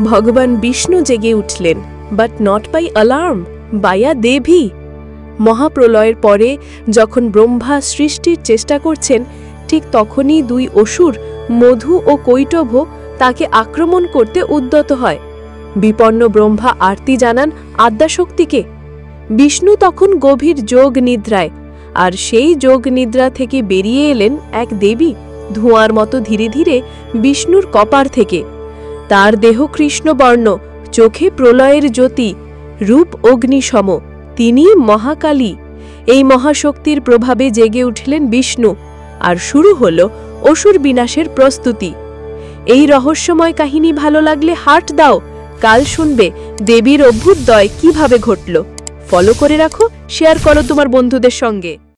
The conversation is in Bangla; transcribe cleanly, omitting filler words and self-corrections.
ভগবান বিষ্ণু জেগে উঠলেন, but not by alarm, by a দেবী। মহাপ্রলয়ের পরে যখন ব্রহ্মা সৃষ্টির চেষ্টা করছেন, ঠিক তখনই দুই অসুর মধু ও কৈটভ তাকে আক্রমণ করতে উদ্যত হয়। বিপন্ন ব্রহ্মা আরতি জানান আদ্যাশক্তিকে। বিষ্ণু তখন গভীর যোগ নিদ্রায়, আর সেই যোগ নিদ্রা থেকে বেরিয়ে এলেন এক দেবী, ধোঁয়ার মতো ধীরে ধীরে বিষ্ণুর কপার থেকে। তার দেহ কৃষ্ণবর্ণ, চোখে প্রলয়ের জ্যোতি, রূপ অগ্নিসম, তিনি মহাকালী। এই মহাশক্তির প্রভাবে জেগে উঠলেন বিষ্ণু, আর শুরু হল অসুর বিনাশের প্রস্তুতি। এই রহস্যময় কাহিনী ভালো লাগলে হার্ট দাও। কাল শুনবে দেবীর অভ্যুদয় কিভাবে ঘটল। ফলো করে রাখো, শেয়ার করো তোমার বন্ধুদের সঙ্গে।